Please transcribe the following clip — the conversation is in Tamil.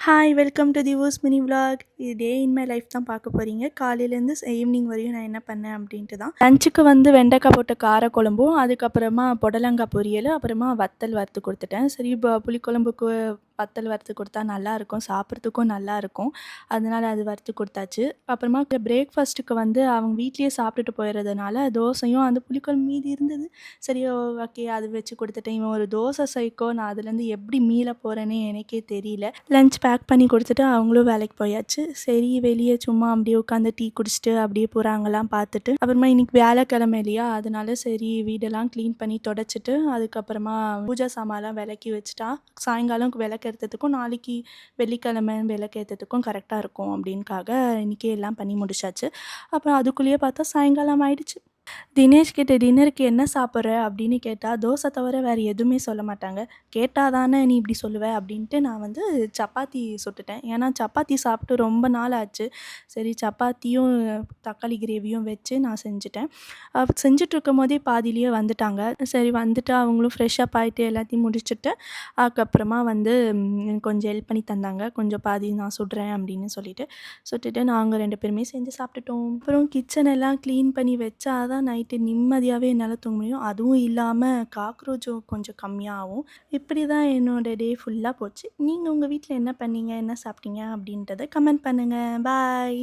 ஹாய் வெல்கம் டு தி ஊஸ் மினி விலாக். இது டே இன் மை லைஃப் தான் பார்க்க போகிறீங்க. காலையிலேருந்து ஈவினிங் வரையும் நான் என்ன பண்ணேன் அப்படின்ட்டு தான். லஞ்சுக்கு வந்து வெண்டைக்காய் போட்ட கார குழம்பும், அதுக்கப்புறமா புடலங்காய் பொரியல், அப்புறமா வத்தல் வறுத்து கொடுத்துட்டேன். சரி புளிக்குழம்புக்கு வத்தல் வறுத்து கொடுத்தா நல்லாயிருக்கும், சாப்பிட்றதுக்கும் நல்லாயிருக்கும். அதனால் அது வறுத்து கொடுத்தாச்சு. அப்புறமா பிரேக்ஃபாஸ்ட்டுக்கு வந்து அவங்க வீட்லேயே சாப்பிட்டுட்டு போயிடுறதுனால தோசையும் அந்த புளிக்குழம்பு மீதி இருந்தது. சரி ஓகே அது வச்சு கொடுத்துட்டேன். இவன் ஒரு தோசை சைக்கோ. நான் அதுலேருந்து எப்படி மீள போகிறேன்னே எனக்கே தெரியல. லஞ்ச் பேக் பண்ணி கொடுத்துட்டு அவங்களும் வேலைக்கு போயாச்சு. சரி வெளியே சும்மா அப்படியே உட்காந்து டீ குடிச்சிட்டு அப்படியே போகிறாங்கலாம் பார்த்துட்டு, அப்புறமா இன்னைக்கு வியாழக்கிழமை இல்லையா, அதனால சரி வீடெல்லாம் க்ளீன் பண்ணி தொடச்சிட்டு, அதுக்கப்புறமா பூஜை சாமான்லாம் விளக்கி வச்சுட்டா சாயங்காலம் விளக்கேற்றதுக்கும் நாளைக்கு வெள்ளிக்கிழமை விளக்கேற்றதுக்கும் கரெக்டாக இருக்கும் அப்படின்காக இன்றைக்கே எல்லாம் பண்ணி முடிச்சாச்சு. அப்புறம் அதுக்குள்ளேயே பார்த்தா சாயங்காலம் ஆயிடுச்சு. தினேஷ் கிட்ட டின்னருக்கு என்ன சாப்பிட்ற அப்படின்னு கேட்டால் தோசை தவிர வேறு எதுவுமே சொல்ல மாட்டாங்க. கேட்டால் தானே நீ இப்படி சொல்லுவ அப்படின்ட்டு நான் வந்து சப்பாத்தி சுட்டுட்டேன். ஏன்னா சப்பாத்தி சாப்பிட்டு ரொம்ப நாள் ஆச்சு. சரி சப்பாத்தியும் தக்காளி கிரேவியும் வச்சு நான் செஞ்சுட்டேன். செஞ்சுட்ருக்கும் போதே பாதியிலேயே வந்துட்டாங்க. சரி வந்துட்டு அவங்களும் ஃப்ரெஷ்ஷப் ஆகிட்டு எல்லாத்தையும் முடிச்சுட்டு அதுக்கப்புறமா வந்து கொஞ்சம் ஹெல்ப் பண்ணி தந்தாங்க. கொஞ்சம் பாதி நான் சுடுறேன் அப்படின்னு சொல்லிட்டு சுட்டுட்டு நாங்கள் 2 பேருமே செஞ்சு சாப்பிட்டுட்டோம். அப்புறம் கிச்சன் எல்லாம் க்ளீன் பண்ணி வச்சா தான் நைட்டு நிம்மதியாகவே என்னால் தூங்க முடியும். அதுவும் இல்லாமல் காக்ரோச்சும் கொஞ்சம் கம்மியாகும். இப்படி தான் என்னோடய டே ஃபுல்லாக போச்சு. நீங்கள் உங்கள் வீட்டில் என்ன பண்ணீங்க, என்ன சாப்பிட்டீங்க அப்படின்றத கமெண்ட் பண்ணுங்கள். பாய்.